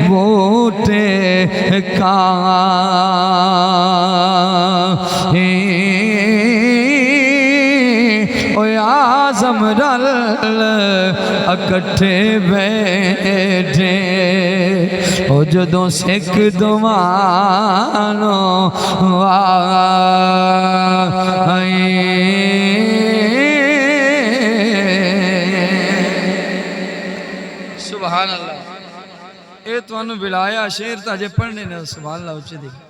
بوٹے کا آزم رل اکٹھے بیٹھے او جدوں سکھ دوانوں آئے سبحان اللہ اے تو انہوں بلایا شیر تا جے پڑھنے نے سبحان اللہ اچھے دیکھ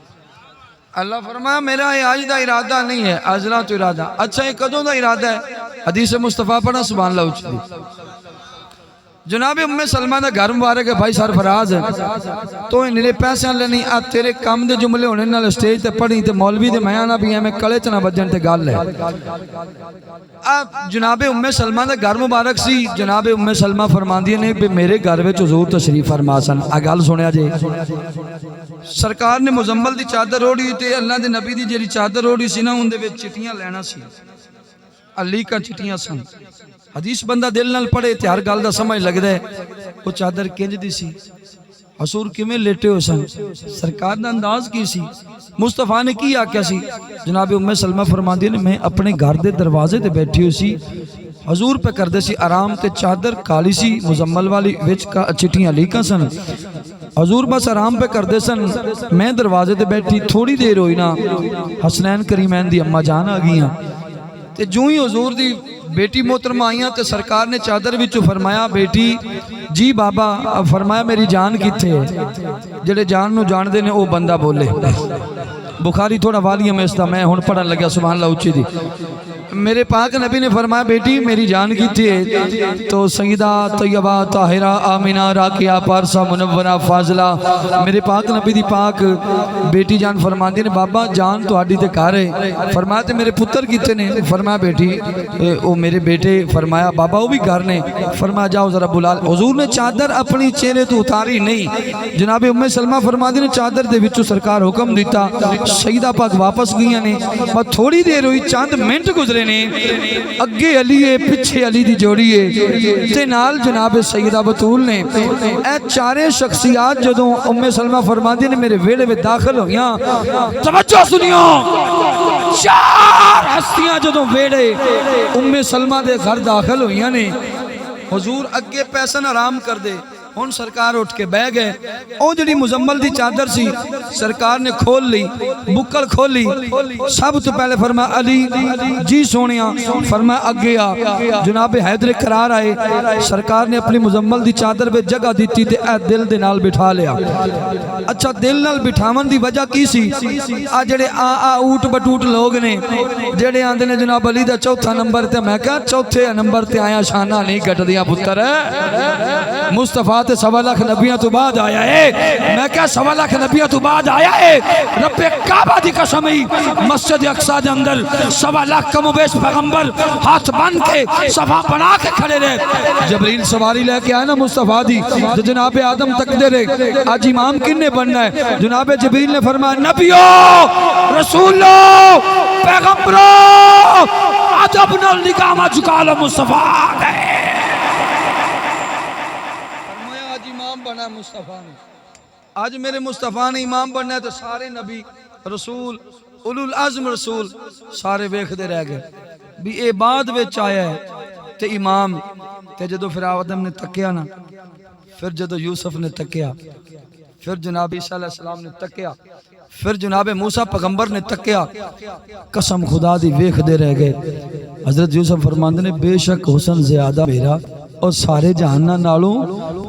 اللہ فرمایا میرا یہ آج دا ارادہ نہیں ہے ازلا تو ارادہ اچھا یہ کدوں دا ارادہ ہے حدیث مصطفیٰ پڑھنا سبحان اللہ اچھے دیکھ جناب ام سلمہ دا گھر مبارک ہے بھائی سرفراز ہے تو انہیں پیسے لینی آج تیرے کام دے جملے ہونے نال سٹیج تے پڑھی تے مولوی دے میاں نہ بھی ہمیں کلے چنا بجن تے گال ہے جناب ام سلمہ دا گھر مبارک سی جناب ام سلمہ فرماندی نے کہ میرے گھر وچ حضور تشریف فرما سن گل سنیا جے سرکار نے مزمل دی چادر اوڑھی تے اللہ دے نبی دی جیڑی چادر اوڑھی سی نا اون دے وچ چٹیاں لینا سی علی کا چٹیاں سن حدیث بندہ دل نال پڑھے تے ہر گل دا سمجھ لگدا ہے وہ چادر کنج دی سی حضور کیویں لیٹے ہو سن سرکار دا انداز کی سی مصطفیٰ نے کی آکھیا سی جناب ام سلمہ فرماندی نے میں اپنے گھر دے دروازے تے بیٹھی ہوئی سی حضور پہ کردے سی آرام تے چادر کالی سی مزمل والی وچ کا چٹیاں لیکاں سن حضور بس آرام پہ کردے سن میں دروازے تے بیٹھی تھوڑی دیر ہوئی نا حسنین کریمین دی اما جان آ گئیاں تے جو ہی حضور دی بیٹی محترمہ آئیاں تے سرکار نے چادر وچوں فرمایا بیٹی جی بابا فرمایا میری جان کتھے ہے جڑے جان نو جان دے نے او بندہ بولے بخاری تھوڑا والیہ میں استا میں ہن پڑھن لگیا سبحان اللہ اچھی دی میرے پاک نبی نے فرمایا بیٹی میری جان کتھے ہے تو سیدہ طیبہ طاہرہ آمینہ راکیہ پارسہ منورہ فاضلہ میرے پاک نبی دی پاک بیٹی جان فرماندی نے بابا جان تو آڈی تے کار ہے فرمایا تے میرے پتر کتنے نے فرمایا بیٹی او میرے بیٹے فرمایا بابا وہ بھی گھر نے فرمایا جاؤ ذرا بلال حضور نے چادر اپنی چہرے تو اتاری نہیں جناب ام سلمہ فرماندی نے چادر دے وچوں سرکار حکم دیتا سیدہ پاک واپس گئیاں نے اور تھوڑی دیر ہوئی چاند منٹ گزرے نے اگے علی ہے پچھے علی دی جوڑی ہے تے نال جناب سیدہ بطول نے اے چارے شخصیات جدوں ام سلمہ فرماندی نے میرے ویڑے میں داخل ہویاں توجہ سنیو چار ہستیاں جدوں ویڑے ام سلمہ دے گھر داخل ہویاں نے حضور اگے پیسن آرام کر دے ہون سرکار اٹھ کے بہ گئے او جڑی مزمل دی چادر سی سرکار نے کھول لی بکل کھولی سب تو پہلے فرمایا علی جی سونیاں فرمایا اگے آ جناب حیدر قرار آئے سرکار نے اپنی مزمل دی چادر پہ جگہ دیتی تے اے دل دے نال بٹھا لیا اچھا دل نال بٹھاون دی وجہ کی سی آ جڑے اوٹ بٹوٹ لوگ نے جڑے آندے نے جناب علی دا چوتھا نمبر تے میں کہا چوتھے نمبر تے آیا شانہ نہیں کٹ دیا پتر ہے مصطفیٰ تے 1.25 لاکھ نبیاں تو بعد آیا ہے میں کہا 1.25 لاکھ نبیاں تو بعد آیا ہے رب کعبہ دی قسم ہی مسجد اقصی دے اندر 1.25 لاکھ کم و بیش پیغمبر ہاتھ بن کے صفا بنا کے کھڑے رہے جبریل سواری لے کے آئے نا مصطفیٰ دی جناب آدم تک دے رہے آج امام کن نے بننا ہے جناب جبریل نے فرمایا نبیو رسولو پیغمبرو عجب نال نگاہ جھکا لو مصطفیٰ دے بنا مصطفیٰ نے آج میرے مصطفیٰ نے امام بننا ہے تو سارے نبی رسول اولو العظم رسول سارے ویکھ دے رہ گئے بھی اے بعد وچ آیا ہے تے امام تے جدو پھر آدم نے تکیا نا پھر جدو یوسف نے تکیا پھر جناب عیسیٰ علیہ السلام نے تکیا پھر جناب موسیٰ پیغمبر نے تکیا قسم خدا دی ویکھ دے رہ گئے حضرت یوسف فرماندے نے بے شک حسن زیادہ میرا اور سارے جہانہ نالوں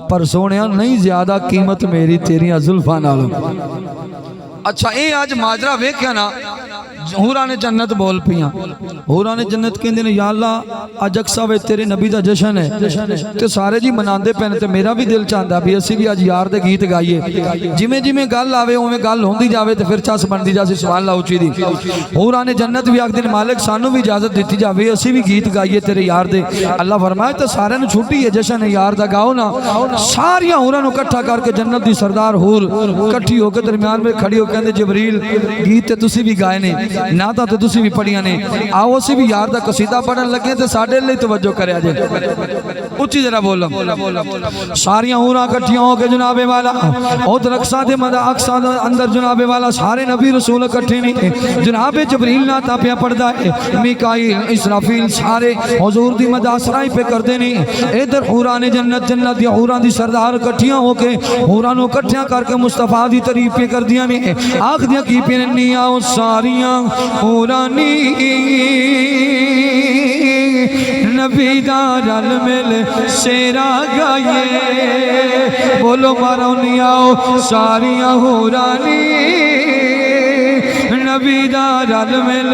پر سونیا نہیں زیادہ قیمت میری تیری زلفاں نالوں اچھا اے آج ماجرہ ویکھیا نا حوران جنت بول پیاں حوران جنت کہندے نے یا اللہ اج اکسا وے تیرے نبی دا جشن ہے تے سارے جی مناندے پین تے میرا بھی دل چاہندا بھی اسی بھی اج یار دے گیت گائیے جویں جویں گل آوے اوویں گل ہوندی جاوے تے پھر چس بندی جاسی سبحان اللہ اونچی دی حوران جنت بھی آکھدے نے مالک سانو بھی اجازت دتی جاوے اسی بھی گیت گائیے تیرے یار دے اللہ فرمائے تے سارے نوں چھٹی ہے جشن ہے یار دا گاؤ نا ساریاں حوراں نوں اکٹھا کر کے جنت دی سردار حور اکٹھی ہو کے درمیان میں کھڑی ہو کہندے جبریل گیت تے تسی بھی گائے نے نعتاں تے تسی بھی پڑھیاں نے آؤ اسی بھی یار دا قصیدہ پڑھن لگے تے ساڈے لئی توجہ کریا جے اچھی ذرا بولو ساریاں حوراں کٹھیاں ہو کے جناب والا او رقصاں دے اقصاں دے اندر جناب والا سارے نبی رسول اکٹھے نہیں جناب جبریل نعتاں پیا پڑھدا ہے میکائیل اسرافیل سارے حضور دی مدح سرائی پہ کردے نہیں ادھر حوراں نے جنت دی حوراں دی سردار کٹھیاں ہو کے حوراں نو کٹھیاں کر کے مصطفیٰ دی تعریف پہ کردیاں نے آکھدیاں کی پہ نہیں آؤ ساریاں حوراں نی نبی دا رل مل شیرا گائے بولو مارو نہیں آؤ ساریاں حوراں نی نبی دا رل مل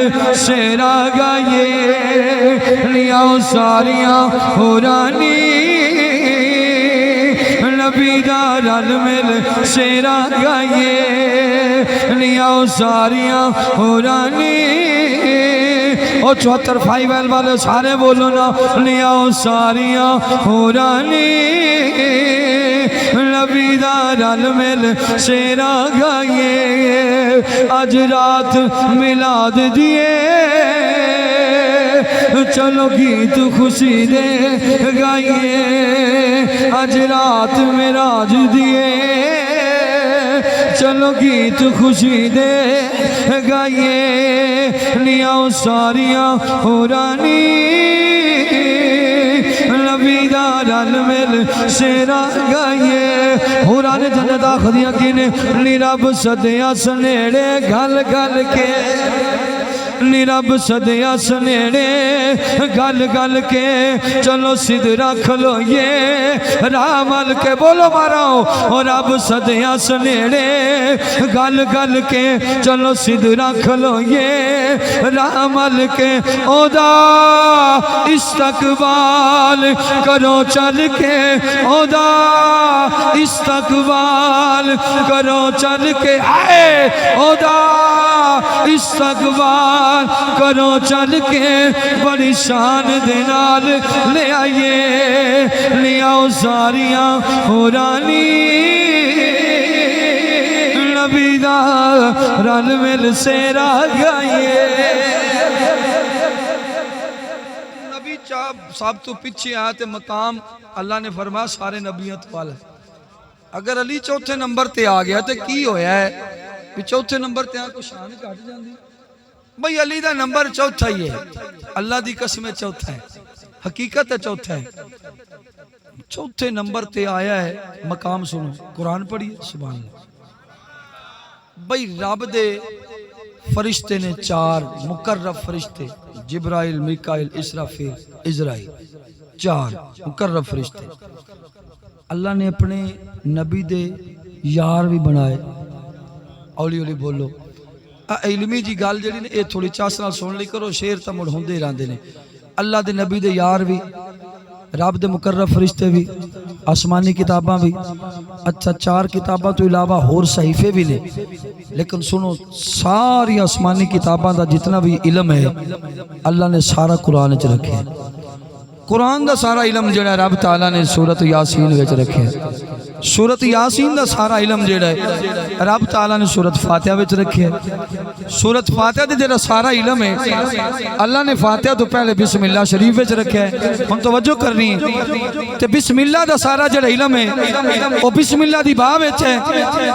شیرا گائے نہیں آؤ ساریاں حوراں نی نبی دا رل مل شیرا گائے نہیں آؤ ساریاں حوراں نی او 74 فائی ویل والے سارے بولو نا نہیں آؤ ساریاں حوراں نی نبی دا رل مل شیرا گائے اج رات میلاد دیے چلو گیت خوشی دے گائیے اج رات معراج دیے چلو گیت خوشی دے گائیے نہیں آؤ ساریاں حوراں نی نبی دا رل مل شیرا گائیے حوراں نے جنت آخدیاں کینے نی رب سدیا سنیڑے گل گل کے نی رب سدیا سنیڑے گل گل کے چلو سدھ رکھ لو یہ راہ مل کے بولو مارو رب سدیا سنیڑے گل گل کے چلو سدھ رکھ لو یہ راہ مل کے او دا استقبال کرو چل کے او دا استقبال کرو چل کے آئے او دا استقبال کرو چل کے بڑی شان دے نال لے آئیے لے آؤ ساریاں حوراں نی نبی دا رل مل شیرا گائیے نبی صاحب تو پیچھے آتے مقام اللہ نے فرمایا سارے نبیت والا اگر علی چوتھے نمبر تے آ گیا تے کی ہویا ہے بھی چوتھے نمبر تے آ کو شان کٹ جاندی بھئی علی دا نمبر چوتھا ہی ہے اللہ دی قسم چوتھا ہے حقیقت ہے چوتھا ہے چوتھے نمبر تے آیا ہے مقام سنو قرآن پڑھیے سبحان اللہ بھئی رب دے فرشتے نے 4 مقرب فرشتے جبرائیل میکائیل اسرافیل عزرائیل 4 مقرب فرشتے اللہ نے اپنے نبی دے یار بھی بنائے اولی اولی بولو علمی جی گال جڑی نے اے تھوڑی چاس نال سن لی کرو شیر تا مڑ ہوندے راندے نے اللہ دے نبی دے یار بھی رب دے مقرب فرشتے بھی آسمانی کتاباں بھی اچھا 4 کتاباں تو علاوہ اور صحیفے بھی لے لیکن سنو ساری آسمانی کتاباں دا جتنا بھی علم ہے اللہ نے سارا قرآن وچ رکھے قرآن دا سارا علم جڑا رب تعالیٰ نے سورت یاسین وچ رکھے سورت یاسین دا سارا علم جڑا ہے رب تعالیٰ نے سورت فاتحہ وچ رکھے سورت فاتحہ دے جڑا سارا علم ہے اللہ نے فاتحہ تو پہلے بسم اللہ شریف وچ رکھے ہن توجہ کرنی ہے تے بسم اللہ دا سارا جڑا علم ہے او بسم اللہ دی با وچ ہے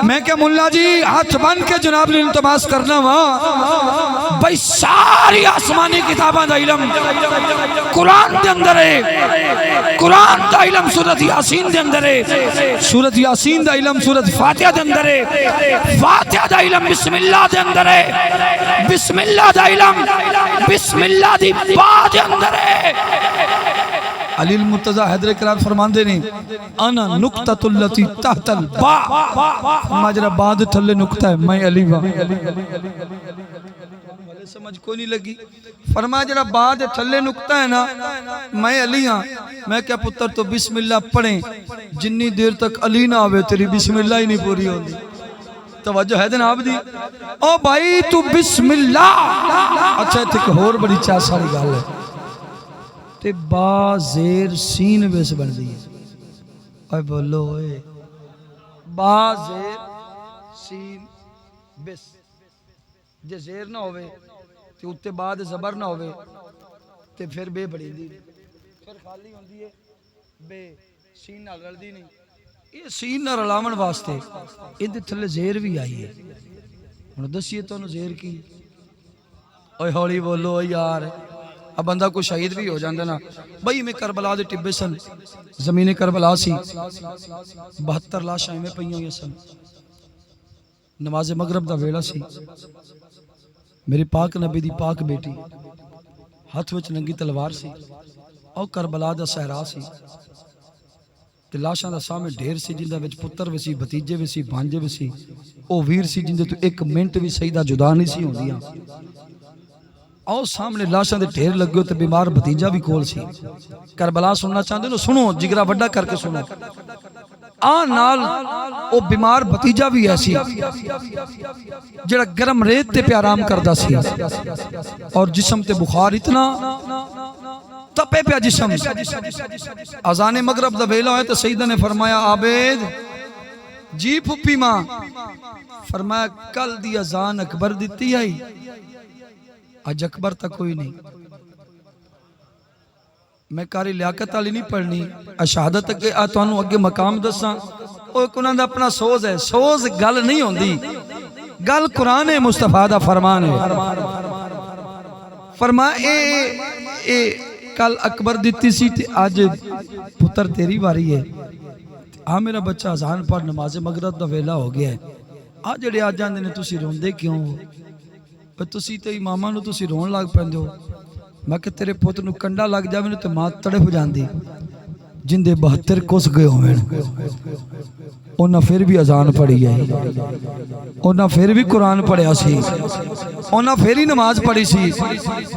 میں کہ مولا جی ہاتھ بن کے جناب نے التماس کرنا وا بھائی ساری آسمانی کتاباں دا علم قرآن دے اندر ہے قرآن دا علم سورت یاسین دے اندر ہے سورت یاسین دا علم سورت فاتحہ دے اندر ہے فاتحہ دا علم بسم اللہ دے اندر ہے بسم اللہ دا علم بسم اللہ دی با دے اندر ہے علی المرتضی حیدر کرار فرماندے نے انا نقطۃ التی تحت الباء ماجرا بعد تھلے نقطہ ہے میں علی وا سمجھ کوئی نہیں لگی فرمایا جڑا بعد تھلے نقطہ ہے نا میں علی ہاں میں کیا پتر تو بسم اللہ پڑھیں جنی دیر تک علی نہ آوے تیری بسم اللہ ہی نہیں پوری ہوندی توجہ ہے جناب دی او بھائی تو بسم اللہ اچھا تے ہور بڑی چاس والی گل ہے تے با زیر سین ویس بن دی اوے بولو اوے با زیر سین بس جے زیر نہ ہوئے تے اُتے بعد زبر نہ ہوئے تے پھر بے بڑی دی پھر خالی ہوندی ہے بے سین نہ رلدی نہیں یہ سین نہ رلاون واسطے اندے تھلے زیر بھی آئی ہے ہن دسیے تو زیر کی اوے ہولی بولو یار اب بندہ کوئی شہید بھی ہو جاندے نا بھائی میں کربلا دے ٹبے سن زمین کربلا سی 72 لاشاں میں پئیاں ہوئی سن نماز مغرب دا ویلا سی میرے پاک نبی دی پاک بیٹی ہاتھ وچ ننگی تلوار سی او کربلا دا صحرا سی تے لاشاں دا سامنے ڈھیر سی جندا وچ پتر وی سی بھتیجے وی سی بھانجے وی سی او ویر سی جندے تو ایک منٹ بھی سیدہ جدا نہیں سی ہوندیاں آؤ سامنے لاشاں دے ڈھیر لگے تے بیمار بھتیجا بھی کول سی کربلا سننا چاہندے نو سنو جگرا وڈا کر کے سنو نال او بیمار بھتیجا بھی ایسی جڑا گرم ریت تے پہ آرام کردا سی اور جسم تے بخار اتنا تپے پہ جسم اذان مغرب دا ویلا ہے تو سیدہ نے فرمایا عابد جی پھپی ماں فرمایا کل دی اذان اکبر دیتی آئی آج اکبر تک کوئی نہیں میں کاری لیاقت علی نہیں پڑھنی اشہادت کے آتوانو اگے مقام دساں اوہ کنان دا اپنا سوز ہے سوز گل نہیں ہوندی گل قرآن مصطفیٰ دا فرمان ہے فرمایا اے کل اکبر دیتی سی آج پتر تیری باری ہے میرا بچہ اذان پڑھ نماز مغرب دا ویلا ہو گیا ہے آج جڑے آج جاندے نے تسی روندے کیوں ہو تسی تے امامہ نو تسی رون لگ پہندے ہو میں کہ تیرے پوت نو کنڈا لگ جاوے نو تے ماں تڑپ جاندی جندے 72 کس گئے ہوئے انہاں پھر بھی اذان پڑھی ہے انہاں پھر بھی قرآن پڑھیا سی انہاں پھر ہی نماز پڑھی سی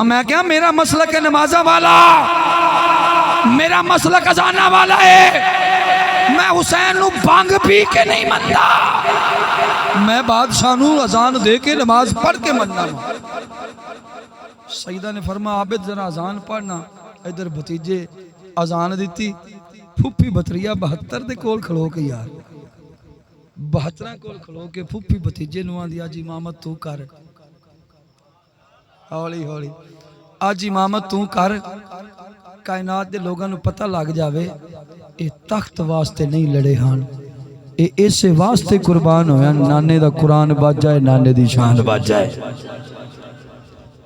میں کہا میرا مسلک ہے نمازہ والا میرا مسلک اذانہ والا ہے میں حسین نو بانگ پی کے نہیں مندا میں بادشاہ نو اذان دے کے نماز پڑھ کے مننا سیدہ نے فرمایا عابد ذرا اذان پڑھنا ادھر بھتیجے اذان دیتی پھوپی بطریہ 72 دے کول کھڑو کے یار 72 کول کھڑو کے پھوپی بھتیجے نو آندی آج امامت تو کر ہولی ہولی آج امامت تو کر کائنات دے لوگاں نو پتہ لگ جاوے اے تخت واسطے نہیں لڑے ہاں اے اسے واسطے قربان ہویا نانے دا قرآن بات جائے نانے دی شان بات جائے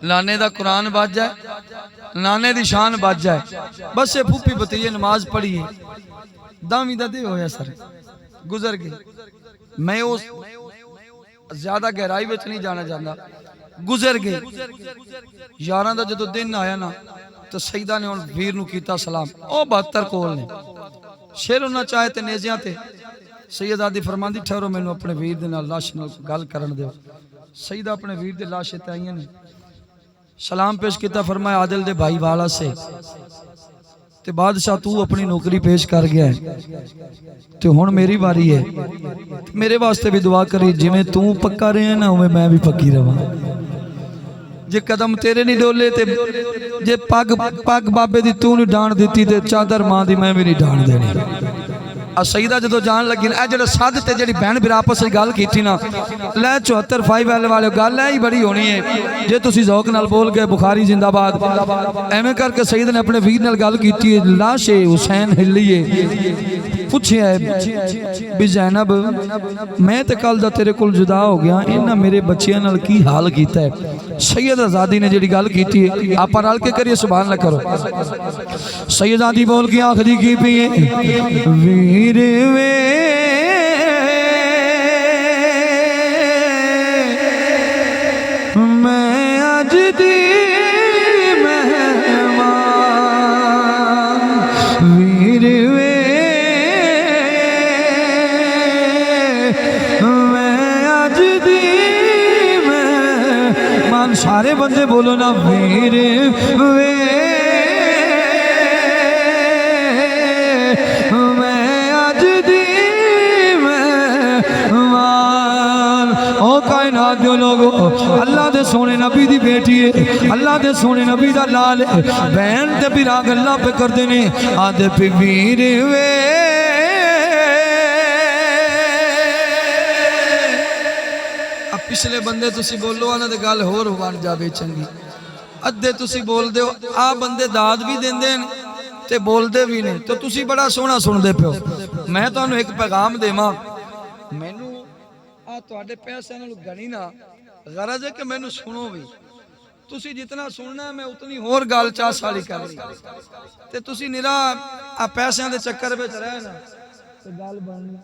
نانے دا قرآن بات جائے نانے دی شان بات جائے بس یہ پھوپی بتائیے نماز پڑھیے دامی دا دے ہویا سر گزر گئے میں اس زیادہ گہرائی وچ نہیں جانا جانا گزر گئے یاراں دا جدو دن آیا نا تو سیدہ نے ان ویر نو کیتا سلام او 72 کول نے شیر ہونا چاہے تے نیزیاں تے سید آدھی فرمان دی ٹھہرو میں نو اپنے ویر دے نال لاش نال گل کرن دیو سیدہ اپنے ویر دے لاش تے آئیاں نے سلام پیش کیتا فرمایا عادل دے بھائی والا سے تے بادشاہ تو اپنی نوکری پیش کر گیا ہے تے ہن میری باری ہے میرے واسطے بھی دعا کری جی میں تو پکا رہے ہیں نا میں بھی پکی رہا جے قدم تیرے نہیں ڈولے تے جے پاک بابے دی تو نہیں ڈان دیتی تے چادر ماں دی میں بھی نہیں ڈان دینی سیدہ جدو جان لگی اے جڑا ساتھ تے جڑی بہن بھرا آپس وچ گل کیتی نا لے 74 5 والے گل ہے ہی بڑی ہونی ہے جے تسی ذوق نال بول گئے بخاری زندہ باد ایویں کر کے سید نے اپنے ویر نال گل کیتی ہے لاش حسین ہلیے پوچھے ہے بھی زینب میں تے کل دا تیرے کول جدا ہو گیا انہاں میرے بچیاں نال کی حال کیتا ہے سید آزادی نے جڑی گل کیتی ہے آپ رل کے کریے سبحان اللہ کرو سید آزادی بول کے آخری کی پیے ویر وے میں اج دی مہمان ویر وے سارے بندے بولو نا ویر وے میں اج دی مہمان او کائنات دے لوگو اللہ دے سونے نبی دی بیٹی ہے اللہ دے سونے نبی دا لال ہے بہن تے بھرا گلاں پہ کردے نے آدھے پہ ویر وے پچھلے بندے تسی بولو انہاں دے گل ہور بن جاوے چنگی ادھے تسی بول دیو آ بندے داد بھی دیندے نے تے بول دے بھی نہیں تو تسی بڑا سونا سن دے پیو میں تو انہوں ایک پیغام دے ماں مینو آ تواڈے پیسے نال گنی نہ غرض ہے کہ مینو سنو بھی تسی جتنا سننا ہے میں اتنی ہور گال 4 سالی کر رہی تے تسی نرا آ پیسیاں دے چکر وچ رہے نا تے گل بننی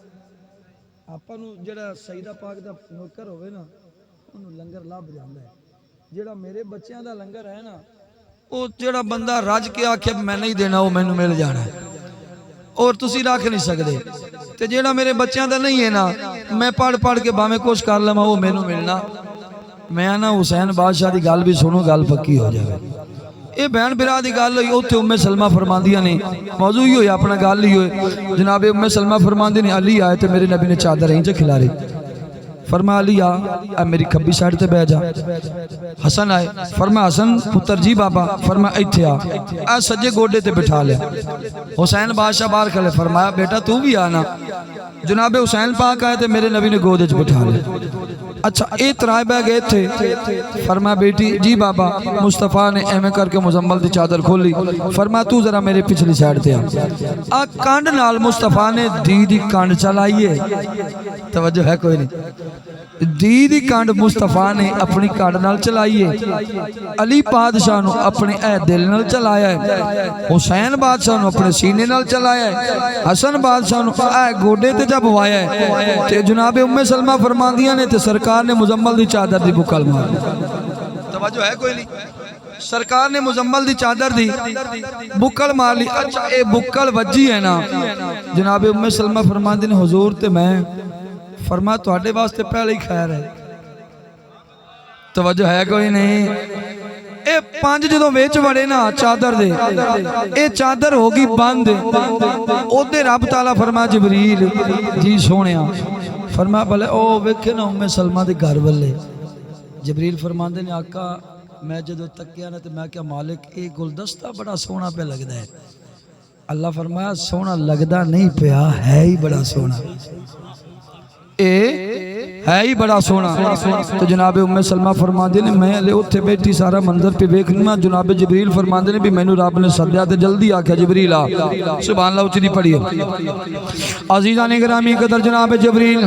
آپا نو جڑا سیدہ پاک دا نوکر ہوئے نا انہوں لنگر لب جاندا ہے جڑا میرے بچیاں دا لنگر ہے نا وہ جڑا بندہ رج کے آکھے میں نہیں دینا وہ مینوں مل جانا ہے اور تسی رکھ نہیں سکدے تے جڑا میرے بچیاں دا نہیں ہے نا میں پڑھ کے باویں کوشش کر لواں وہ مینوں ملنا میں نا حسین بادشاہ دی گل بھی سنو گل پکی ہو جائے اے بہن برا دی گل ہوئی اوتھے ام سلمہ فرماندیاں نے موضوع ہی ہویا اپنا گل ہی ہوئے جناب ام سلمہ فرماندی نے علی آئے تے میرے نبی نے چادر ہی چ کھلا رہی فرما علی آ میری کھبی سائیڈ تے بیٹھ جا حسن آئے فرما حسن پتر جی بابا فرما ایتھے آ سجے گوڈے تے بٹھا لے حسین بادشاہ باہر کھڑے فرمایا بیٹا تو بھی آنا جناب حسین پاک آئے تے میرے نبی نے گودے چ بٹھا لے اچھا اے ترائے بہ گئے تھے فرما بیٹی جی بابا مصطفیٰ نے ایمیں کر کے مزمل دی چادر کھولی فرما تو ذرا میرے پچھلی سائیڈ تے آ کانڈ نال مصطفیٰ نے دی کانڈ چلائیے توجہ ہے کوئی نہیں دی کانڈ مصطفیٰ نے اپنی کانڈ نال چلائیے علی بادشاہ نو اپنے اے دل نال چلایا ہے حسین بادشاہ نو اپنے سینے نال چلایا ہے حسن بادشاہ نو اے گوڑے تے جب وایا ہے تے جناب ام سلمہ فرماندیاں نے تے سرکار نے مزمل دی چادر دی بکل مار توجہ ہے کوئی نہیں سرکار نے مزمل دی چادر دی بکل مار لی اچھا اے بکل وجی ہے نا جناب ام سلمہ فرماندی نے حضور تے میں فرما تواڈے واسطے پہلے ہی خیر ہے توجہ ہے کوئی نہیں اے 5 جدوں وچ وڑے نا چادر دے اے چادر ہوگی بند اودے رب تعالی فرما جبریل جی سونیا فرما بھلے او ویکھے نا ام سلمہ دے گھر والے جبریل فرماندے نے آقا میں جدوں تکیا نا تے میں کیا مالک اے گلدستہ بڑا سونا پہ لگدا ہے اللہ فرمایا سونا لگدا نہیں پیا ہے ہی بڑا سونا ہے ہی بڑا سونا تو جناب ام سلمہ فرماندے نے میں لے اتھے بیٹھی سارا منظر پہ ویکھنا جناب جبریل فرماندے نے بھی مینوں رب نے سدیا تے جلدی آکھیا جبریل آ سبحان اللہ اچھی پڑھیے عزیزان گرامی قدر جناب جبریل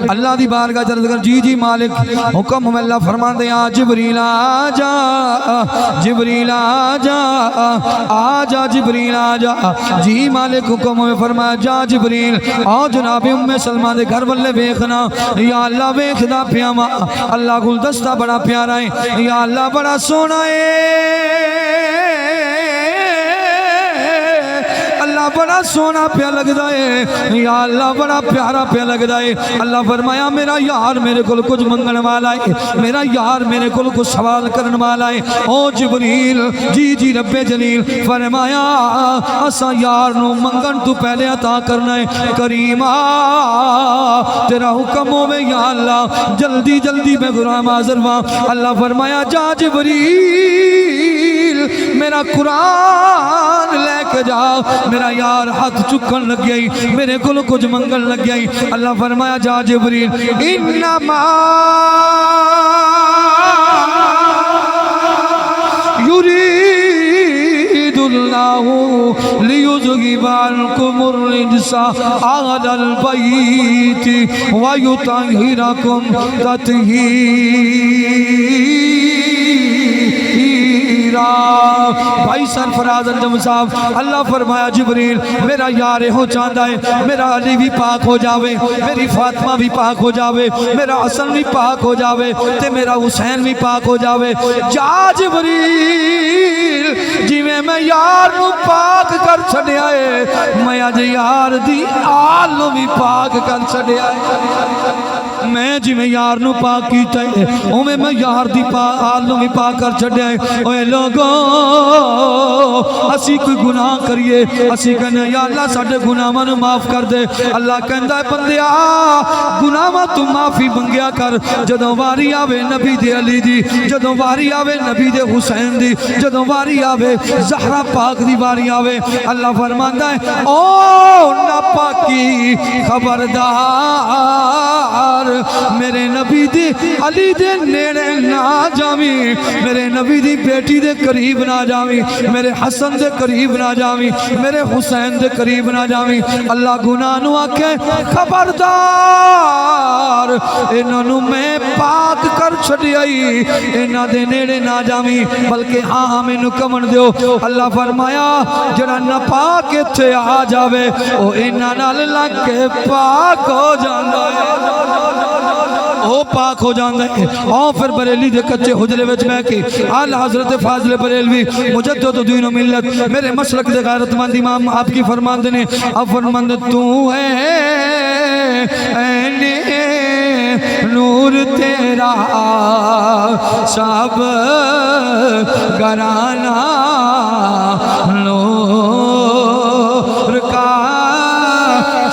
اللہ دی بارگاہ عرض کر جی جی مالک حکم ہم اللہ فرماندے آ جبریل آ جا جبریل آ جا جبریل آ جا جی مالک حکم ہمیں فرمایا جا جبریل آ جناب ام سلمہ دے گھر والے ویکھنا یا اللہ ویکھدا پیا وا اللہ گلدستہ بڑا پیارا ہے یا اللہ بڑا سونا ہے اللہ بڑا سونا پیا لگدا ہے یا اللہ بڑا پیارا پیا لگدا ہے اللہ فرمایا میرا یار میرے کول کچھ منگن والا ہے میرا یار میرے کول کچھ سوال کرن والا ہے او جبریل جی جی رب جلیل فرمایا اسا یار نو منگن تو پہلے عطا کرنا ہے کریما تیرا حکم ہوے یا اللہ جلدی جلدی میں غلام حاضر ہوا اللہ فرمایا جا جبریل میرا قرآن لے کے جا میرا یار ہاتھ چکن لگ گئی میرے کل کچھ منگل لگ گئی اللہ فرمایا جا جبریل انما یرید اللہ لیذہب عنکم الرجس اہل البیت ویطہرکم بھائی سرفراز انجم صاحب اللہ فرمایا جبریل میرا یار ہو چاہتا ہے میرا علی بھی پاک ہو جاوے میری فاطمہ بھی پاک ہو جاوے میرا حسن بھی پاک ہو جاوے تے میرا حسین بھی پاک ہو جاوے جا جبریل جی میں یار نو پاک کر چھڑیا ہے میں آج یار دی آل نو بھی پاک کر چھڑیا ہے میں جی میں یار نو پاک کیتا ہے اوہ میں یار دی آل نو بھی پاک کر چھڑیا ہے اوہ لوگوں اسی کوئی گناہ کریے اسی کہنے یا اللہ ساڑھے گناہ نو معاف کر دے اللہ کہندہ ہے بندیا گناہ تو معافی منگیا کر جدوں واری آوے نبی دے علی دی جدوں واری آوے نبی دے حسین دی جدوں واری آوے زہرہ پاک دی واری آوے اللہ فرماندہ ہے او ناپاکی خبردار میرے نبی دی علی دے نیڑے نہ جاویں میرے نبی دی بیٹی دے قریب نہ جاویں میرے حسن دے قریب نہ جاویں میرے حسین دے قریب نہ جاویں اللہ گناہ نو آکھے خبردار انہوں میں پاک کر چھڑیائی انہاں دے نیڑے نہ جاویں بلکہ ہاں میں نو کمن دیو اللہ فرمایا جڑا نہ پاک اتھے آ جاوے او انہاں نال لگ کے پاک ہو جاندا ہے او پاک ہو جاندا ہے اور پھر بریلی دے کچے حجرے وچ میں کی اعلی حضرت فاضل بریلوی مجدد دین و ملت میرے مسلک دے غیرت مند امام آپ کی فرماندے نے اب فرماند تو ہے نور تیرا سب گرانا نور کا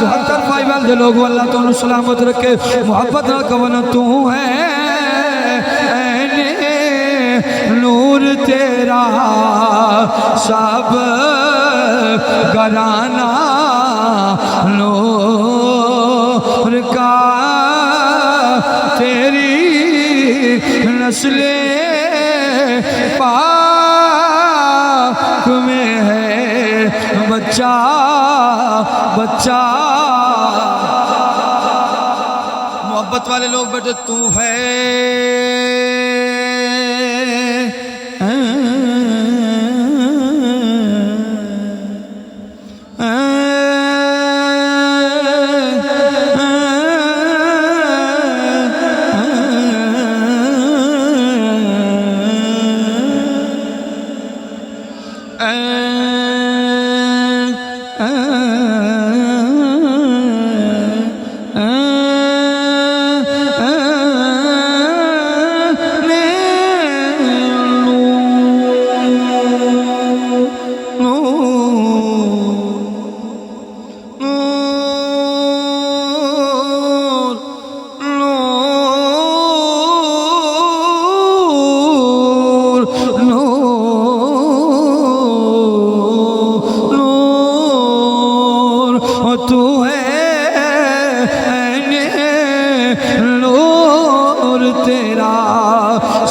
74 فائیوال دے لوگوں اللہ تو انہوں سلامت رکھے محبت رکھونا تو ہے نور تیرا سب گرانا نور کا تیری نسل پاک میں ہے بچہ بچہ محبت والے لوگ بیٹھے تو ہے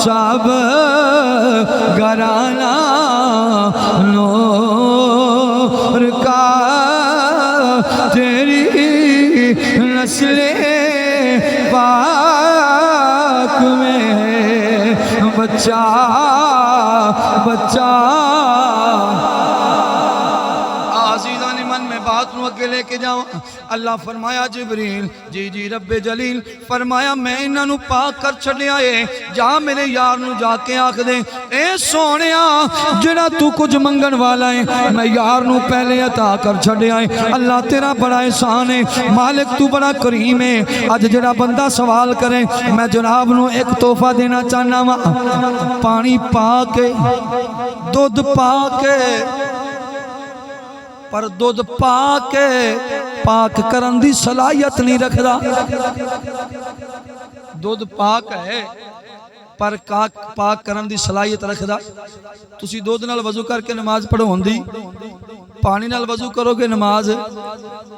سب گرانا نور کا تیری نسل پاک میں ہے بچہ بچہ عزیزان من میں بات نو اگے لے کے جاؤں اللہ فرمایا جبریل جی جی رب جلیل فرمایا میں انہاں نو پاک کر چھڈیا اے جا میرے یار نو جا کے آکھ دے اے سونیا جڑا تو کچھ منگن والا ہے میں یار نو پہلے عطا کر چھڈیا اے اللہ تیرا بڑا احسان ہے مالک تو بڑا کریم ہے اج جڑا بندہ سوال کرے میں جناب نو ایک تحفہ دینا چاہنا وا پانی پا کے دودھ پا کے پر دودھ پاک پاک کرن دی صلاحیت نہیں رکھدا دودھ پاک ہے پر پاک کرن دی صلاحیت رکھدا تسی دودھ نال وضو کر کے نماز پڑھو ہوندی پانی نال وضو کرو گے نماز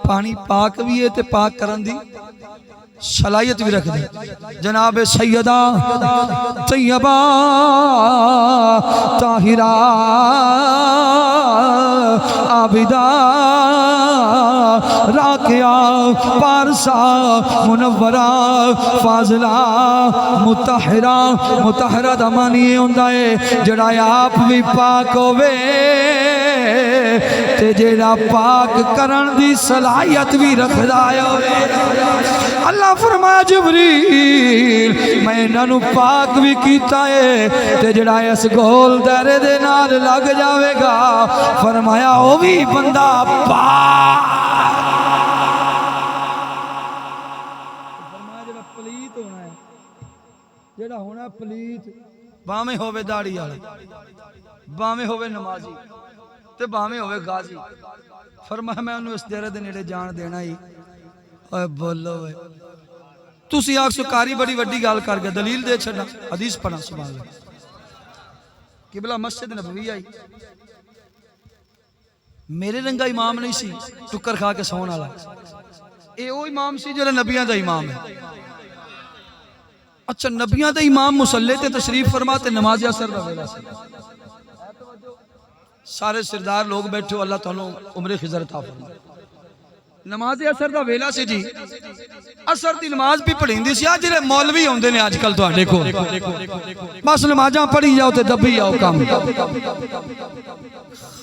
پانی پاک بھی ہے تے پاک کرن دی صلاحیت بھی رکھ دے جناب سیدہ طیبہ طاہرہ عابدہ راقیہ پارسہ منورہ فاضلہ متحرہ دمانی ہوندہ ہے جڑا آپ بھی پاک ہوئے تے جڑا پاک کرن دی صلاحیت بھی رکھ دایا ہوئے اللہ فرمایا جبریل میں انہوں پاک بھی کیتا ہے تے جڑا اس گول دائرے دے نال لگ جاوے گا فرمایا او بھی بندہ پاک فرمایا جڑا پلیت ہونا ہے جڑا ہونا پلیت باویں ہووے داڑھی والا باویں ہووے نمازی تے باویں ہووے غازی فرمایا میں انہوں اس دائرے دے نیڑے جان دینا ہی اوے بولو اوے تسی آکھ سکاری بڑی وڈی گال کر گیا دلیل دے چھڑا حدیث پڑھا سبحان اللہ قبلہ مسجد نبوی آئی میرے رنگا امام نہیں سی ٹکر کھا کے سون والا اے او امام سی جو نبیاں دا امام ہے اچھا نبیاں دے امام مصلی تے تشریف فرما تے نماز اثر دا ویلا سی سارے سردار لوگ بیٹھے ہو اللہ تعالیٰ عمر خضر عطا فرمائے نماز اثر دا ویلا سی جی اثر دی نماز بھی پڑھیندی سی جڑے مولوی ہوندے نے اج کل تواڈے کول بس نمازاں پڑھی جاؤ تے دبی جاؤ کام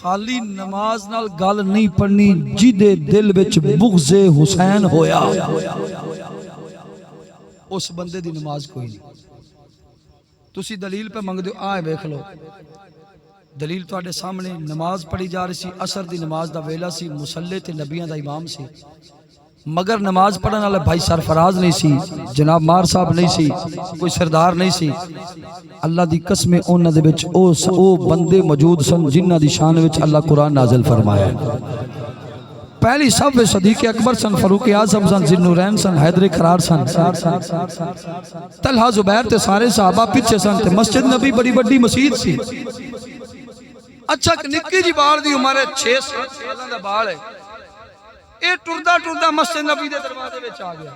خالی نماز نال گل نہیں پڑھنی جدے دل وچ بغض حسین ہویا اس بندے دی نماز کوئی نہیں تسی دلیل پہ منگ دیو آئے بیکھ لو دلیل تواڈے سامنے نماز پڑھی جا رہی سی اثر دی نماز دا ویلا سی مصلی تے نبیاں دا امام سی مگر نماز پڑھن والے بھائی سرفراز نہیں سی جناب مار صاحب نہیں سی کوئی سردار نہیں سی اللہ دی قسم انہاں دے وچ او بندے موجود سن جنہاں دی شان وچ اللہ قرآن نازل فرمایا ہے پہلی صف صدیق اکبر سن فاروق اعظم سن ذوالنورین سن حیدر کرار سن طلحہ زبیر تے سارے صحابہ پیچھے سن تے مسجد نبی بڑی بڑی مسجد سی اچھا نکی جی بال دی عمر 6 سالوں دا بال ہے اے ٹردا ٹردا مسجد نبی دے دروازے وچ آ گیا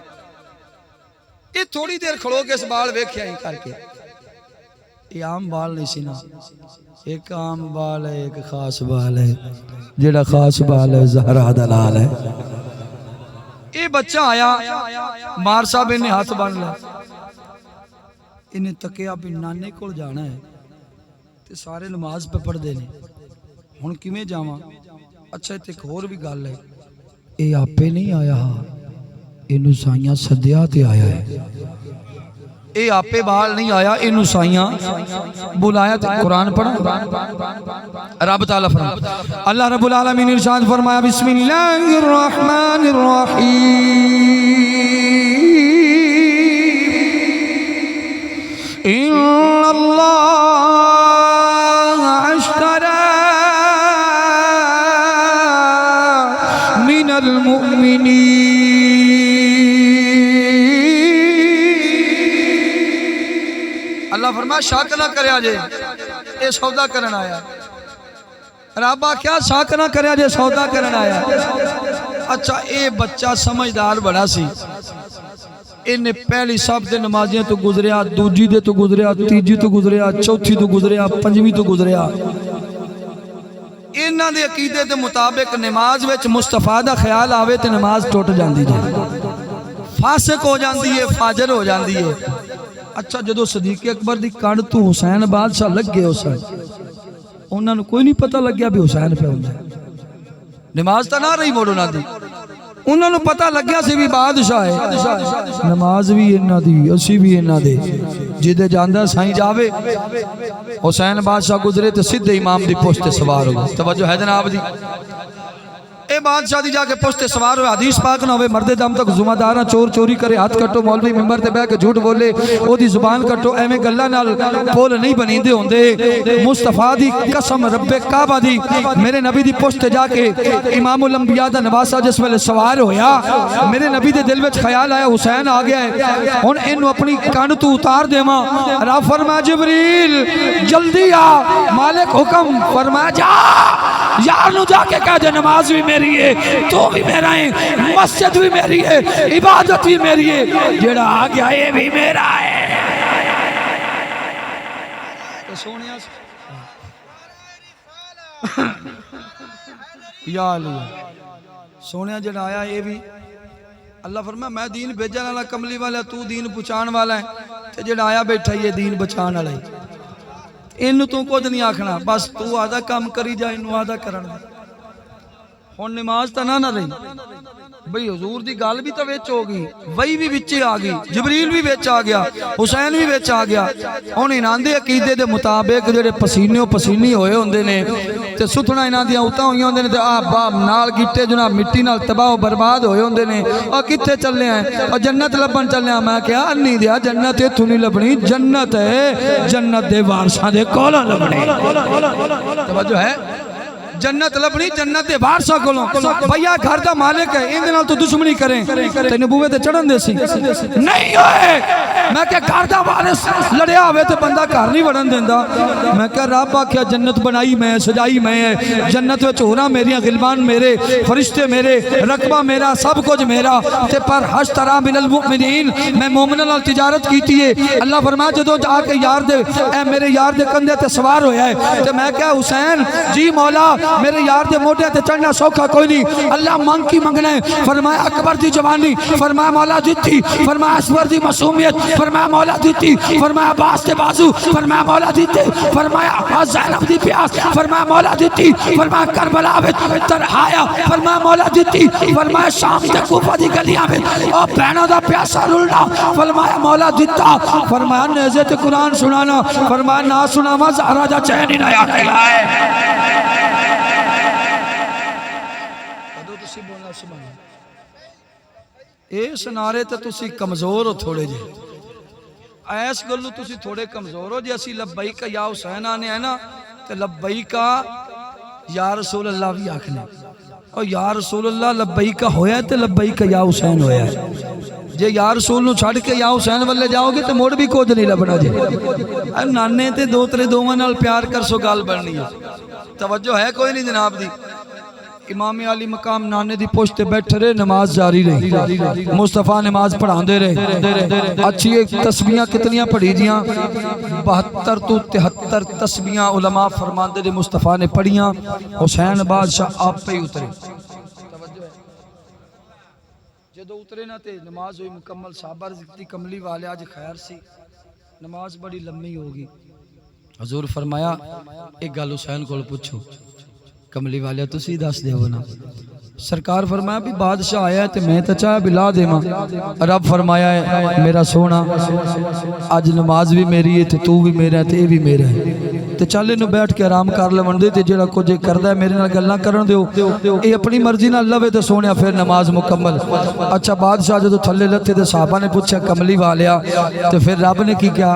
اے تھوڑی دیر کھلو کے اس بال ویکھیا ہی کر کے اے عام بال نہیں سی نا ایک عام بال ہے ایک خاص بال ہے جڑا خاص بال ہے زہرا دا لال ہے اے بچہ آیا مار صاحب نے ہاتھ بن لیا انہیں تکیا بھی نانے کول جانا ہے تے سارے نماز پہ پڑھ دے نے ہن کیویں جاواں اچھا تے ایک اور بھی گل ہے اے آپے نہیں آیا اینو سائیاں سدیا تے آیا ہے اے آپے بال نہیں آیا اینو سائیاں بلایا تے قرآن پڑھا رب تعالیٰ فرمایا اللہ رب العالمین ارشاد فرمایا بسم اللہ الرحمن الرحیم ان اللہ المؤمنین اللہ فرمایا شک نہ کریا جے اے سودا کرن آیا رب کیا شک نہ کریا جے سودا کرن آیا اچھا اے بچہ سمجھدار بڑا سی انہیں پہلی صف دے نمازیاں تو گزریا دوجی دے تو گزریا تیجی تو گزریا چوتھی تو گزریا پنجویں تو گزریا انہاں دے عقیدے دے مطابق نماز وچ مصطفیٰ دا خیال آوے تے نماز ٹوٹ جاندی جائے فاسق ہو جاندی ہے فاجر ہو جاندی ہے اچھا جدو صدیق اکبر دی کانڈ تو حسین بادشاہ لگ گئے حسین انہاں نو کوئی نہیں پتہ لگ گیا بھی حسین پہ ہوندا ہے نماز تا نہ رہی موڑو نہ دی انہاں نو پتہ لگ گیا سی بھی بادشاہ ہے نماز بھی انہاں دی اسی بھی انہاں دے جدے جاندہ سائیں جاوے حسین بادشاہ گزرے تو سدھے امام دی پوسٹ سوار ہو توجہ ہے جناب دی اے بادشاہ دی جا کے پوسٹ سوار ہوئے حدیث پاک نہ ہوئے مرد دم تک ذمہ داراں چور چوری کرے ہاتھ کٹو مولوی ممبر تے بیٹھ کے جھوٹ بولے او دی زبان کٹو ایویں گلاں نال پول نہیں بنیندے ہوندے مصطفیٰ دی قسم رب کعبہ دی میرے نبی دی پوسٹ جا کے امام الانبیاء دا نواسہ جس ویلے سوار ہویا میرے نبی دے دل وچ خیال آیا حسین آ گیا ہے ہن اینو اپنی کان تو اتار دیواں رب فرمایا جبریل جلدی آ مالک حکم فرمایا جا یار نو جا کے کہہ دے نماز بھی میری ہے تو بھی میرا ہے مسجد بھی میری ہے عبادت بھی میری ہے جڑا آ گیا یہ بھی میرا ہے تو سونیا یا علی سونیا جڑا آیا یہ بھی اللہ فرمایا میں دین بھیجن والا کملی والا تو دین پہنچان والا ہے تے جڑا آیا بیٹھا یہ دین بچان والا ہے انہوں تو کچھ نہیں آکھنا بس تو آدھا کام کری جائے انہوں آدھا کرنا ہون نماز تا نہ رہی بھئی حضور دی گال بھی تا ویچ ہوگی وہی بھی وچے آگئی جبریل بھی ویچ آگیا حسین بھی ویچ آگیا ہون انہاں دے عقیدے دے مطابق جڑے پسینے پسینی ہوئے ہوندے نے تے ستھنا انہاں دیاں اوتاں ہوئی ہوندے نے تے آپ باپ نال گٹے جناب مٹی نال تباہ و برباد ہوئے ہوندے نے اور کتے چلنے ہیں اور جنت لبن چلنے ہیں میں کیا نہیں دیا جنت ہے تو نہیں لبنی جنت ہے جنت دے وارثاں دے کولا لبنی توجہ ہے جنت لبنی جنت دے وارثاں کولوں بھیا گھر دا مالک ہے ان دے نال تو دشمنی کریں تینوں بوئے تے چڑھن دے سی نہیں ہوئے میں کہ گھر دا وارث لڑیا ہوئے تے بندہ گھر نہیں وڑن دیندا میں کہ رب آکھیا جنت بنائی میں سجائی میں ہے جنت وچ ہوراں میریاں غلمان میرے فرشتے میرے رقبہ میرا سب کچھ میرا تے پر اشترا من المؤمنین میں مومناں نال تجارت کیتی ہے اللہ فرمایا جدوں جا کے یار دے اے میرے یار دے کندھے تے سوار ہویا ہے تے میں کہا حسین جی مولا میرے یار دے موڈے تے چڑھنا سوکھا کوئی نہیں اللہ مانگ کی منگنا ہے فرمایا اکبر دی جوانی فرمایا مولا دیتی فرمایا اسور دی معصومیت فرمایا مولا دیتی فرمایا عباس دے بازو فرمایا مولا دیتے فرمایا زینب دی پیاس فرمایا مولا دیتی فرمایا کربلا وچ تنہایا فرمایا مولا دیتی فرمایا شام تے کوفہ دی گلیاں وچ او بہنوں دا پیاسا رلنا فرمایا مولا دیتا فرمایا نیزے تے قرآن سنانا فرمایا نہ سناوا زہرا دا چین ہی نہ آئے اس نعرے تے تسی کمزور ہو تھوڑے جے ایس گلو تسی تھوڑے کمزور ہو جے اسی لبیک یا حسین آنے ہیں نا تے لبیک یا رسول اللہ بھی آکھنے اور یا رسول اللہ لبیک ہویا ہے تے لبیک یا حسین ہویا ہے جے یا رسول نو چھڑ کے یا حسین والے جاؤ گے تے موڑ بھی کچھ نہیں لبنا جے نانے تے دو ترے دوواں نال پیار کر سو گال بننی ہے توجہ ہے کوئی نہیں جناب دی امام علی مقام نانے دی پشت بیٹھ رہے نماز جاری رہی مصطفیٰ نماز پڑھان دے رہے اچھی ایک تسبیحاں کتنیاں پڑھی جیاں 72 تو 73 تسبیحاں علماء فرماندے دے مصطفیٰ نے پڑھیاں حسین بادشاہ آپ پہ ہی اترے جدو اترے نہ تے نماز ہوئی مکمل صحابہ رزق دی کملی والے آج خیر سی نماز بڑی لمبی ہوگی حضور فرمایا ایک گل حسین کو پوچھو کملی والے تو سی دس دے ہونا سرکار فرمایا بھی بادشاہ آیا ہے تے میں تے چاہے بلا دے ماں رب فرمایا ہے میرا سونا آج نماز بھی میری ہے تے تو بھی میرا ہے تے اے بھی میرا ہے تے چالے نو بیٹھ کے آرام کر لے وندے تے جڑا کچھ کردا ہے میرے نال گلاں کرن دیو اے اپنی مرضی نال لوے تے سونیا پھر نماز مکمل اچھا بادشاہ جدوں تھلے لتے تے صحابہ نے پوچھا کملی والیا تے پھر رب نے کی کیا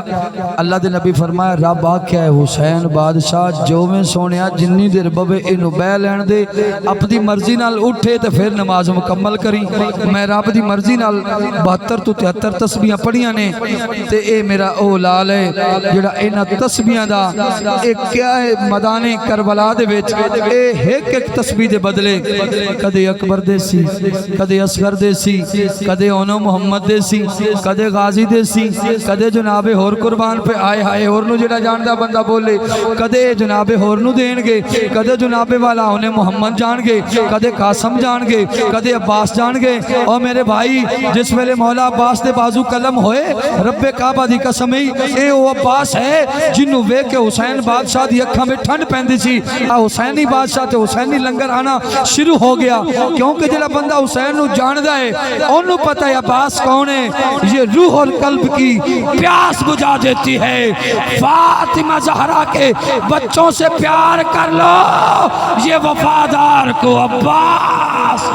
اللہ دے نبی فرمایا رب آکھیا ہے حسین بادشاہ جو میں سونیا جنی دیر بوے اینو بہ لین دے اپنی مرضی نال اٹھے تے پھر نماز مکمل کری میں رب دی مرضی نال 72 تو 73 تسبیحاں پڑھیاں نے تے اے میرا او لال ہے جڑا انہاں تسبیحاں دا ایک کیا ہے میدان کربلا دے وچ اے ایک ایک تسبیح دے بدلے کدے اکبر دے سی کدے اصغر دے سی کدے اونو محمد دے سی کدے غازی دے سی کدے جناب ہور قربان پہ آئے ہائے ہور نو جڑا جاندا بندہ بولے کدے جناب ہور نو دین گے کدے جناب والا اونے محمد جان گے کدے قاسم جان گے کدے عباس جان گے اور میرے بھائی جس ویلے مولا عباس دے بازو قلم ہوئے رب کعبہ دی قسم اے او عباس ہے جنوں ویکھ کے حسین بادشاہ دی اکھاں میں ٹھنڈ پیندی سی حسینی بادشاہ تے حسینی لنگر آنا شروع ہو گیا کیونکہ جڑا بندہ حسین نو جاندا ہے اونوں پتہ ہے عباس کون ہے یہ روح اور قلب کی پیاس بجھا دیتی ہے فاطمہ زہرا کے بچوں سے پیار کر لو یہ وفادار کو عباس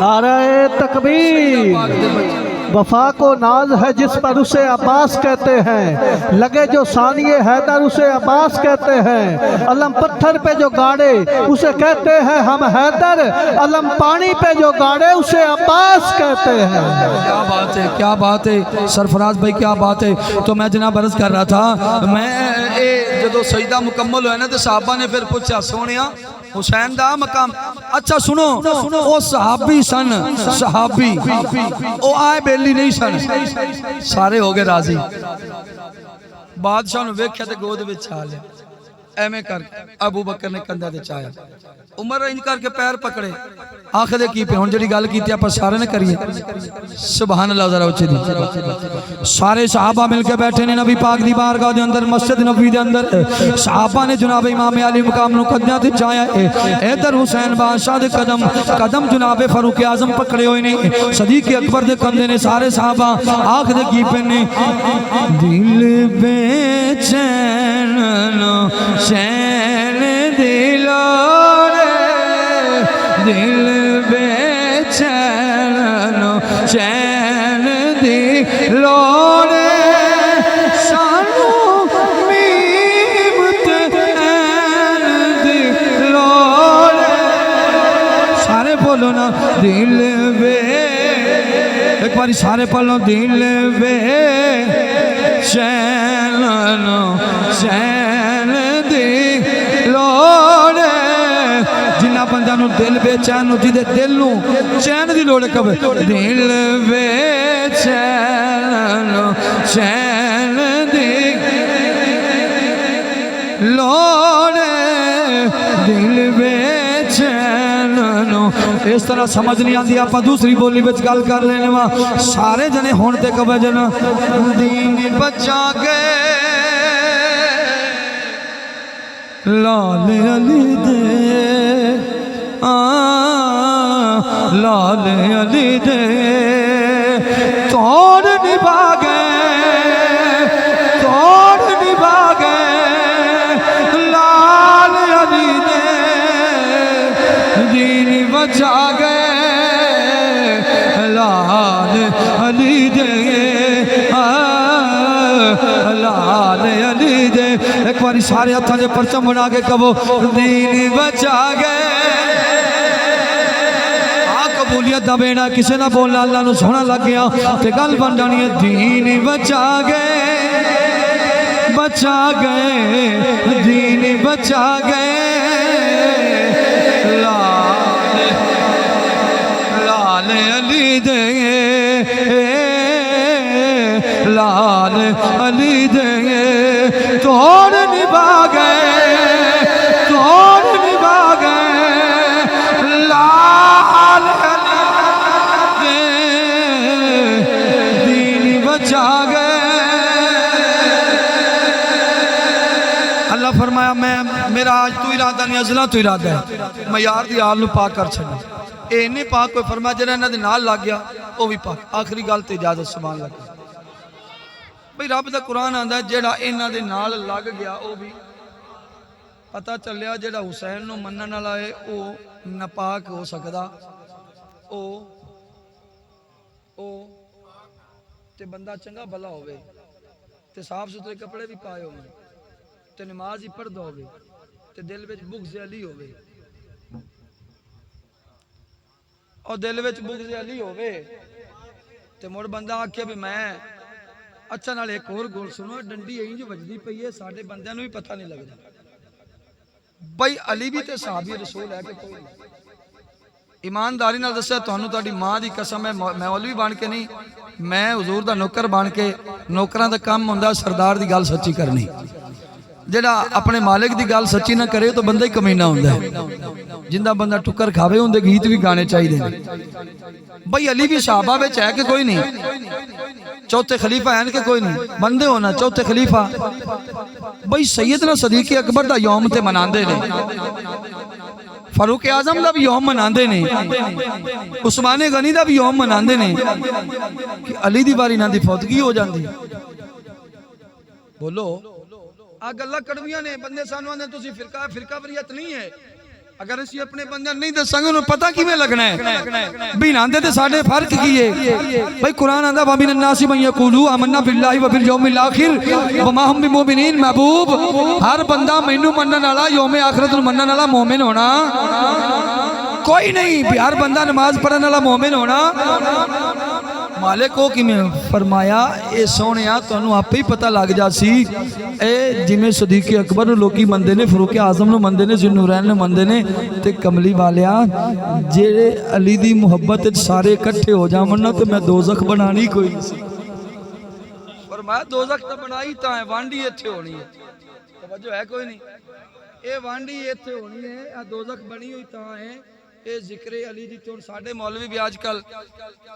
نعرہ تکبیر وفا کو ناز ہے جس پر اسے عباس کہتے ہیں لگے جو ثانیے حیدر اسے عباس کہتے ہیں علم پتھر پہ جو گاڑے اسے کہتے ہیں ہم حیدر علم پانی پہ جو گاڑے اسے عباس کہتے ہیں کیا بات ہے کیا بات ہے سرفراز بھائی کیا بات ہے تو میں جناب عرض کر رہا تھا میں جدو سجدہ مکمل ہوئے نا تو صحابہ نے پھر پوچھا سونیا حسین دا مقام اچھا سنو او صحابی سن صحابی او آئے بیلی نہیں سن سارے ہو گئے راضی بادشاہ نے ویکھیا تے گود وچ چھا لیا ایویں کر ابو بکر نے کندھے تے چایا عمر انج کر کے پیر پکڑے آخدے کی پہ ہن جڑی گل کیتی اپا سارے نے کریے سبحان اللہ ذرا اچھی دی سارے صحابہ مل کے بیٹھے نے نبی پاک دی بارگاہ دے اندر مسجد نبوی دے اندر صحابہ نے جناب امام علی مقام نو کندھیاں تے چایا ادھر حسین بادشاہ دے قدم جناب فاروق اعظم پکڑے ہوئے نے صدیق اکبر دے کندھے نے سارے صحابہ آخدے کی پہ نے دل بے چین نو چین دلو دل بے چین چین دلو سانو میمت این دلو دل وے ایک باری سارے پلوں دل وے چین چین دی لوڑ جنہ بندہ نو دل بے چین نو جی دے دل نو چین دی لوڑ کب دل بے چین چین دی لوڑ دل بے چین نو اس طرح سمجھ نہیں آندی آپ دوسری بولی بچ گل کر لینے ماں سارے جنے ہون تے کب جن دین بچا گئے لال علی دے لال علی دے توڑ نبھا گئے توڑ نبھا گئے لال علی دے دین بچا گئے لال علی دے لال علی دے ایک باری سارے ہاتھوں سے پرچم بنا کے کہو دین بچا گئے قبولیت دا بینا کسے نہ بولنا اللہ نو سونا لگ گیا تے گل بن جانی ہے دین بچا گئے بچا گئے دین بچا گئے لال علی دے لال علی دے توڑ نبھا گئے توڑ نبھا گئے لال علی دے دین بچا گئے اللہ فرمایا میرا آج تو ارادہ نہیں ازلا تو ارادہ ہے میں یار دی آل نو پاک کر چھڑا اے نہیں پاک کوئی فرمایا جنہاں انہاں دے نال لگ گیا وہ بھی پاک آخری گل تے اجازت سبحان اللہ بھئی رب دا قرآن آندا ہے جیڑا انہاں دے نال لگ گیا وہ بھی پتہ چلیا جیڑا حسین نو منن والا ہے او ناپاک ہو سکدا او تے بندہ چنگا بھلا ہوئے تے صاف ستھرے کپڑے بھی پائے ہوئے تے نماز ہی پڑھدا ہوئے تے دل وچ بغض علی ہوئے اور دل وچ بغض علی ہوئے تے مڑ بندہ آکھے بھی میں اچھا نال ایک اور گول سنو ڈنڈی یہی جو وجدی پئی ہے ساڈے بندیاں نوں بھی پتہ نہیں لگدا بھائی علی بھی تے صحابی رسول ہے کہ کوئی نہیں ایمانداری نال دسیا تانوں تہاڈی ماں دی قسم ہے میں مولوی بن کے نہیں میں حضور دا نوکر بن کے نوکراں دا کام ہوندا سردار دی گل سچی کرنی جڑا اپنے مالک دی گل سچی نہ کرے تو بندہ ہی کمینہ ہوندا ہے جندہ بندہ ٹکر کھاوے ہوندے گیت بھی گانے چاہیے بھائی علی بھی صحابہ وچ ہے کہ کوئی نہیں چوتھے خلیفہ ہیں کہ کوئی نہیں بندے ہونا چوتھے خلیفہ بھائی سیدنا صدیق اکبر دا یوم تے مناندے نے فاروق اعظم دا بھی یوم مناندے نے عثمان غنی دا بھی یوم مناندے نے کہ علی دی باری نہ دی فوتگی ہو جاندی بولو آ گلاں کڑویاں نے بندے سانوں آندے تسی فرقہ وریت نہیں ہے اگر اسی اپنے بندے نہیں دساں گے انہوں پتہ کیویں لگنا ہے بھی ناندے تے ساڈے فرق کی ہے بھائی قرآن آندا وَمِنَ النَّاسِ مَن يَقُولُ آمَنَّا بِاللَّهِ وَبِالْيَوْمِ الْآخِرِ وَمَا هُم بِمُؤْمِنِينَ محبوب ہر بندہ مینوں منن والا یوم آخرت نوں منن والا مومن ہونا کوئی نہیں بھی ہر بندہ نماز پڑھن والا مومن ہونا مالک کو کی میں فرمایا اے سونیا تانوں آپ ہی پتہ لگ جا سی اے جویں صدیق اکبر نو لوکی مندے نے فاروق اعظم نو مندے نے ذوالنورین نو مندے نے تے کملی والیا جڑے علی دی محبت وچ سارے اکٹھے ہو جاون نا تے میں دوزخ بنانی کوئی نہیں سی فرمایا دوزخ تے بنائی تا ہے وانڈی ایتھے ہونی ہے توجہ ہے کوئی نہیں اے وانڈی ایتھے ہونی ہے اے دوزخ بنی ہوئی تا ہے اے ذکر علی دی تے ساڈے مولوی بھی آج کل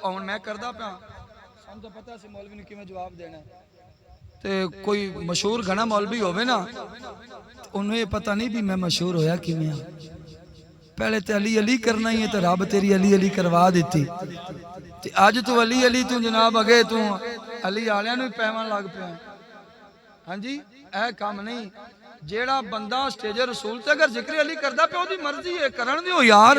ہن میں کردا پیا سان تو پتہ سی مولوی نے کیویں جواب دینا تے کوئی مشہور گھنا مولوی ہوے نا انہوں یہ پتہ نہیں بھی میں مشہور ہویا کیویں پہلے تے علی علی کرنا ہی ہے تے رب تیری علی علی کروا دیتی تے اج تو علی علی تو جناب اگے تو علی والےاں نوں پیوان لگ پیا ہاں جی اے کام نہیں جیڑا بندہ سٹیج رسول تے اگر ذکر علی کردا پہ اودی مرضی ہے کرن دیو یار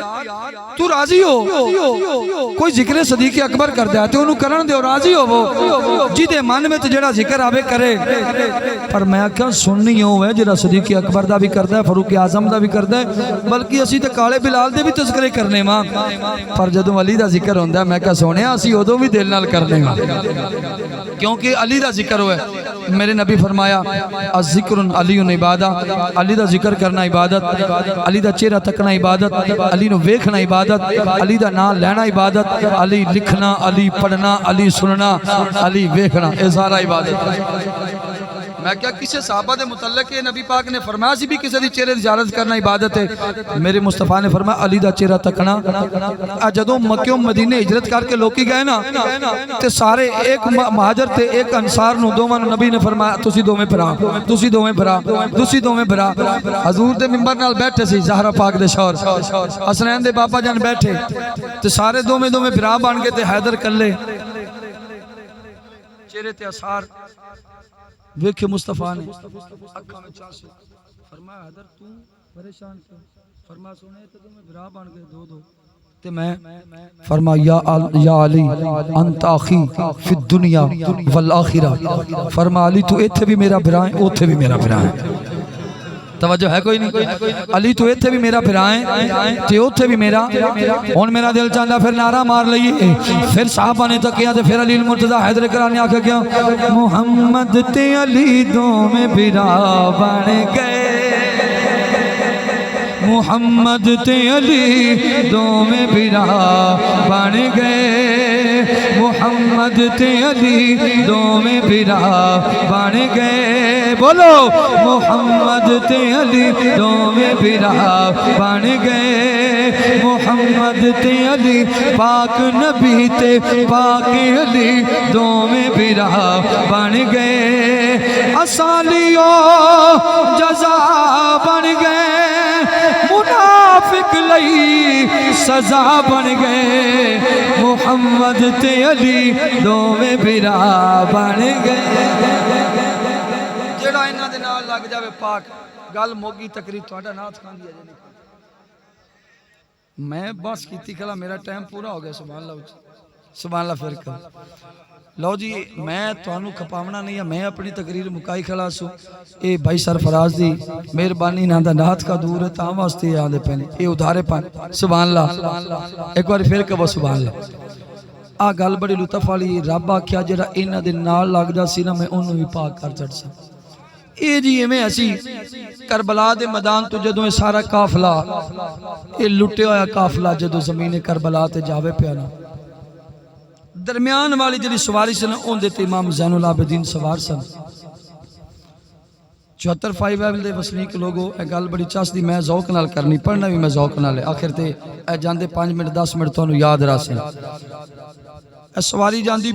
تو راضی ہو کوئی ذکر صدیق اکبر کردا ہے تے اونوں کرن دیو راضی ہوو جی دے من وچ جیڑا ذکر آوے کرے پر میں کہ سننی ہوے جیڑا صدیق اکبر دا بھی کردا ہے فاروق اعظم دا بھی کردا ہے بلکہ اسی تے کالے بلال دے بھی تذکرے کرنے ماں پر جدوں علی دا ذکر ہوندا ہے میں کہ سونیا اسی اودوں بھی دل نال کرنے ماں کیونکہ علی دا ذکر ہوئے میرے نبی فرمایا الذکر علی عبادت علی دا ذکر کرنا عبادت علی دا چہرہ تکنا عبادت علی نو ویکھنا عبادت علی دا نام لینا عبادت علی لکھنا علی پڑھنا علی سننا علی ویکھنا اے سارا عبادت میں کیا کسی صحابہ دے متعلق ہے نبی پاک نے فرمایا سی بھی کسی دی چہرے دی زیارت کرنا عبادت ہے میرے مصطفیٰ نے فرمایا علی دا چہرہ تکنا جدوں مکہ مدینے ہجرت کر کے لوکی گئے نا تے سارے ایک مہاجر تے ایک انصار نو دوواں نو نبی نے فرمایا تسی دوویں بھرا حضور دے منبر نال بیٹھے سی زہرا پاک دے شوہر حسنین دے بابا جان بیٹھے تے سارے دوویں بھرا بن کے تے حیدر کلے چہرے تے اثار ویکھے مصطفیٰ نے اکھاں میں چانسے فرمایا حیدر تو پریشان کیوں فرمایا سنے تے تمہیں بھرا بن گئے دو تے میں فرمایا یا علی انت اخی فی الدنیا والآخرہ فرمایا علی تو ایتھے بھی میرا بھرا ہے اوتھے بھی میرا بھرا ہے توجہ ہے کوئی نہیں علی تو ایتھے بھی میرا بھرا ہے تے اوتھے بھی میرا ہن میرا دل چاہندا پھر نعرہ مار لئیے پھر صحابہ نے تکیا تے پھر علی المرتضی حیدر کرانی آکھے کیا محمد تے علی دو میں بھرا بن گئے محمد تے علی دو میں بھرا بن گئے محمد تے علی دو میں بھرا بن گئے بولو محمد تے علی دو میں بھرا بن گئے محمد تے علی پاک نبی تے پاک علی دو میں بھرا بن گئے اسالیو جزا بن گئے منافق لئی سزا بن گئے محمد تے علی دو میں بھرا بن گئے جڑا انہاں دے نال لگ جاوے پاک گل موگی تقریر تہاڈا نات کھاندی ہے جی میں بس کیتی کھلا میرا ٹائم پورا ہو گیا سبحان اللہ پھر کر لو جی میں تانوں کھپاونا نہیں ہے میں اپنی تقریر مکائی کھلا سو اے بھائی سرفراز دی مہربانی نہ دا نات کا دور ہے تاں واسطے آندے پنے اے ادھارے پن سبحان اللہ ایک بار پھر کہو سبحان اللہ آ گل بڑی لطف والی رب آکھیا جڑا انہاں دے نال لگدا سی نا میں اونوں بھی پاک کر چڑ سا اے جی ایویں اسی کربلا دے میدان تو جدوں اے سارا قافلہ اے لٹیا ہویا قافلہ جدوں زمین کربلا تے جاوے پیا نا درمیان والی جڑی سواری سن اون دے تے امام زین العابدین سوار سن 74 5 ایل دے وسنیک لوگو اے گل بڑی چاس دی میں ذوق نال کرنی پڑھنا بھی میں ذوق نال آخر تے اے جاندے 5 منٹ 10 منٹ تانوں یاد راسے اے سواری جاندی